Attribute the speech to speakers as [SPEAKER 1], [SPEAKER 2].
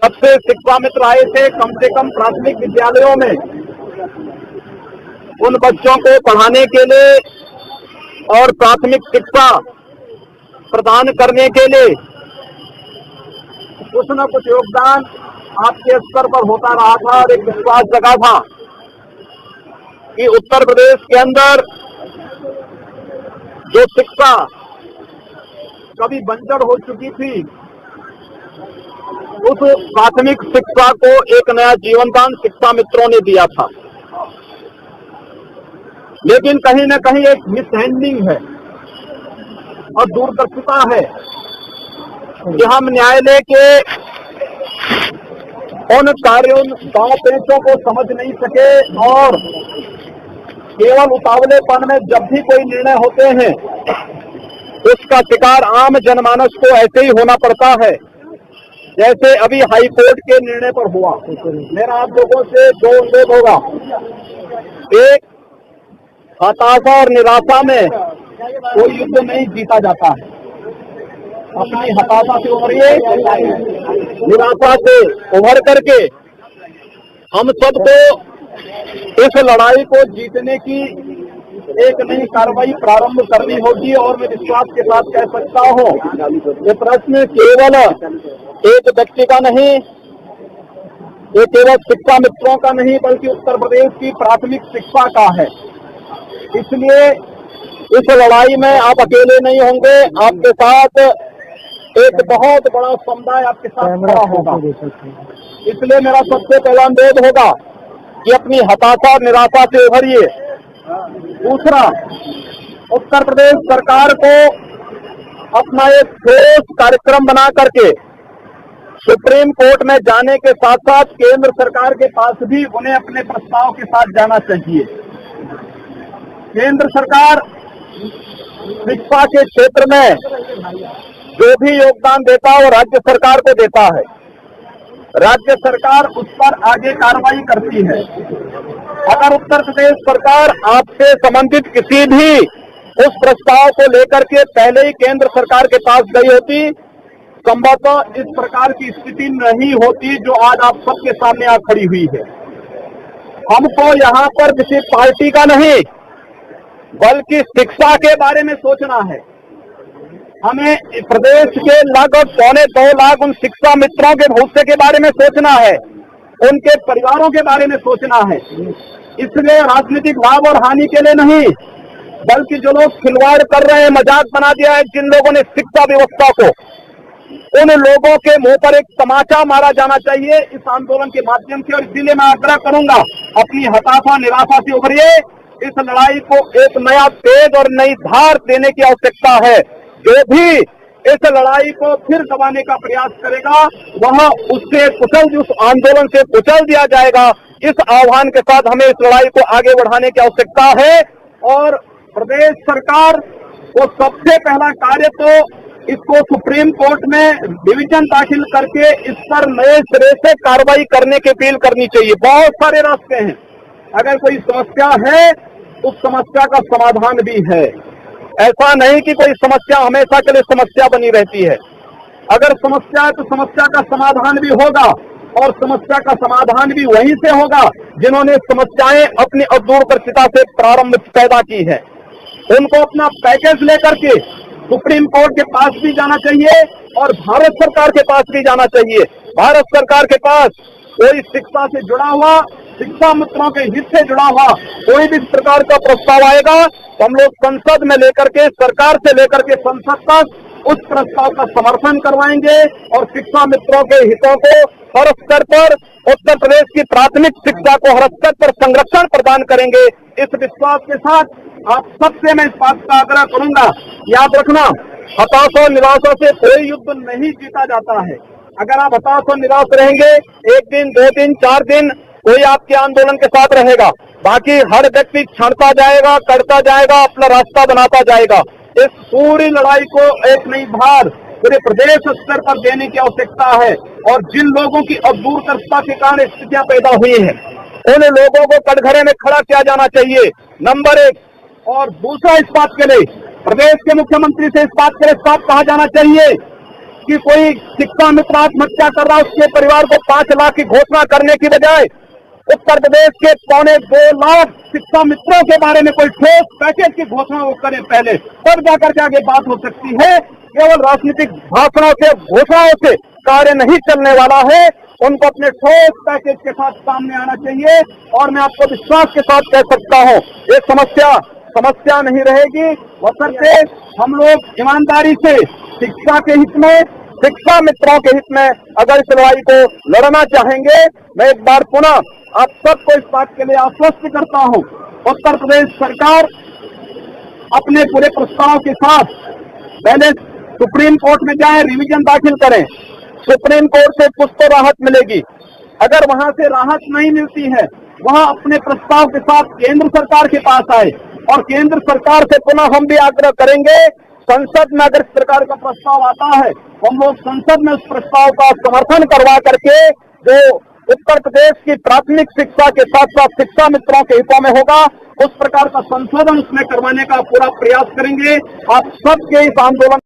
[SPEAKER 1] तब से शिक्षा मित्र आए थे कम से कम प्राथमिक विद्यालयों में उन बच्चों को पढ़ाने के लिए और प्राथमिक शिक्षा प्रदान करने के लिए कुछ न कुछ योगदान आपके स्तर पर होता रहा था और एक विश्वास जगा था कि उत्तर प्रदेश के अंदर जो शिक्षा कभी बंजर हो चुकी थी उस प्राथमिक शिक्षा को एक नया जीवनदान शिक्षा मित्रों ने दिया था। लेकिन कहीं न कहीं एक मिसहैंडलिंग है और दूरदर्शिता है कि हम न्यायालय के उन कार्यों दांव पेचों को समझ नहीं सके और केवल उतावलेपन में जब भी कोई निर्णय होते हैं उसका शिकार आम जनमानस को ऐसे ही होना पड़ता है जैसे अभी हाई कोर्ट के निर्णय पर हुआ। मेरा आप लोगों से दो अनुरोध होगा। एक, हताशा और निराशा में कोई युद्ध नहीं जीता जाता है। अपनी हताशा से उभरिए, निराशा से उभर करके हम सबको इस लड़ाई को जीतने की एक नई कार्रवाई प्रारंभ करनी होगी। और मैं विश्वास के साथ कह सकता हूँ ये प्रश्न केवल एक व्यक्ति का नहीं, ये केवल शिक्षा मित्रों का नहीं, बल्कि उत्तर प्रदेश की प्राथमिक शिक्षा का है। इसलिए इस लड़ाई में आप अकेले नहीं होंगे, आपके साथ एक बहुत बड़ा समुदाय आपके साथ खड़ा होगा। इसलिए मेरा सबसे पहला अनुरोध होगा कि अपनी हताशा और निराशा से उभरिए। दूसरा, उत्तर प्रदेश सरकार को अपना एक ठोस कार्यक्रम बना करके सुप्रीम कोर्ट में जाने के साथ साथ केंद्र सरकार के पास भी उन्हें अपने प्रस्ताव के साथ जाना चाहिए। केंद्र सरकार शिक्षा के क्षेत्र में जो भी योगदान देता है वो राज्य सरकार को देता है। राज्य सरकार उस पर आगे कार्रवाई करती है। अगर उत्तर प्रदेश सरकार आपसे संबंधित किसी भी उस प्रस्ताव को लेकर के पहले ही केंद्र सरकार के पास गई होती, संभवतः इस प्रकार की स्थिति नहीं होती जो आज आप सबके सामने आ खड़ी हुई है। हमको यहाँ पर किसी पार्टी का नहीं बल्कि शिक्षा के बारे में सोचना है। हमें प्रदेश के लगभग 2.25 लाख उन शिक्षा मित्रों के भविष्य के बारे में सोचना है, उनके परिवारों के बारे में सोचना है। इसलिए राजनीतिक लाभ और हानि के लिए नहीं, बल्कि जो लोग खिलवाड़ कर रहे हैं, मजाक बना दिया है जिन लोगों ने शिक्षा व्यवस्था को, उन लोगों के मुंह पर एक तमाचा मारा जाना चाहिए इस आंदोलन के माध्यम से। और इसीलिए मैं आग्रह करूंगा, अपनी हताशा निराशा से उभरिए। इस लड़ाई को एक नया तेज और नई धार देने की आवश्यकता है। जो भी इस लड़ाई को फिर दबाने का प्रयास करेगा वह उससे कुचल, उस आंदोलन से कुचल दिया जाएगा। इस आह्वान के साथ हमें इस लड़ाई को आगे बढ़ाने की आवश्यकता है। और प्रदेश सरकार को सबसे पहला कार्य तो इसको सुप्रीम कोर्ट में डिवीजन दाखिल करके इस पर नए सिरे से कार्रवाई करने की अपील करनी चाहिए। बहुत सारे रास्ते हैं, अगर कोई समस्या है उस समस्या का समाधान भी है। ऐसा नहीं कि कोई समस्या हमेशा के लिए समस्या बनी रहती है। अगर समस्या है तो समस्या का समाधान भी होगा, और समस्या का समाधान भी वहीं से होगा जिन्होंने समस्याएं अपनी दूरदर्शिता से प्रारंभ पैदा की है। उनको अपना पैकेज लेकर के सुप्रीम कोर्ट के पास भी जाना चाहिए और भारत सरकार के पास भी जाना चाहिए। भारत सरकार के पास कोई शिक्षा से जुड़ा हुआ, शिक्षा मित्रों के हित से जुड़ा हुआ कोई भी प्रकार का प्रस्ताव आएगा तो हम लोग संसद में लेकर के, सरकार से लेकर के संसद तक उस प्रस्ताव का समर्थन करवाएंगे और शिक्षा मित्रों के हितों को हर स्तर पर, उत्तर प्रदेश की प्राथमिक शिक्षा को हर स्तर पर संरक्षण प्रदान करेंगे। इस विश्वास के साथ आप सबसे मैं इस बात का आग्रह करूंगा, याद रखना, हताशा और निराशा से कोई युद्ध नहीं जीता जाता है। अगर आप हताश और निराश रहेंगे, एक दिन, 2 दिन, 4 दिन कोई आपके आंदोलन के साथ रहेगा, बाकी हर व्यक्ति छांटता जाएगा, करता जाएगा, अपना रास्ता बनाता जाएगा। इस पूरी लड़ाई को एक नई धार पूरे प्रदेश स्तर पर देने की आवश्यकता है। और जिन लोगों की अब दूरदर्शिता के कारण स्थितियां पैदा हुई हैं, उन लोगों को कटघरे में खड़ा किया जाना चाहिए, नंबर 1। और दूसरा, इस बात के लिए प्रदेश के मुख्यमंत्री से इस बात के लिए साफ कहा जाना चाहिए कि कोई शिक्षा मित्र आत्महत्या कर रहा है, उसके परिवार को 5 लाख की घोषणा करने की बजाय उत्तर प्रदेश के 2.25 लाख शिक्षा मित्रों के बारे में कोई ठोस पैकेज की घोषणा वो करें पहले, तब जाकर के आगे बात हो सकती है। केवल राजनीतिक भाषणों से, घोषणाओं से कार्य नहीं चलने वाला है। उनको अपने ठोस पैकेज के साथ सामने आना चाहिए। और मैं आपको विश्वास के साथ कह सकता हूं, ये समस्या नहीं रहेगी, बशर्ते हम लोग ईमानदारी से शिक्षा के हित में, शिक्षा मित्रों के हित में अगर इस लड़ाई को लड़ना चाहेंगे। मैं एक बार पुनः आप सबको इस बात के लिए आश्वस्त करता हूं, उत्तर प्रदेश सरकार अपने पूरे प्रस्ताव के साथ पहले सुप्रीम कोर्ट में जाए, रिवीजन दाखिल करें। सुप्रीम कोर्ट से कुछ तो राहत मिलेगी। अगर वहां से राहत नहीं मिलती है, वहां अपने प्रस्ताव के साथ केंद्र सरकार के पास आए और केंद्र सरकार से पुनः हम भी आग्रह करेंगे, संसद में अगर इस प्रकार का प्रस्ताव आता है, हम लोग संसद में उस प्रस्ताव का समर्थन करवा करके जो उत्तर प्रदेश की प्राथमिक शिक्षा के साथ साथ शिक्षा मित्रों के हितों में होगा, उस प्रकार का संशोधन उसमें करवाने का पूरा प्रयास करेंगे। आप सबके इस आंदोलन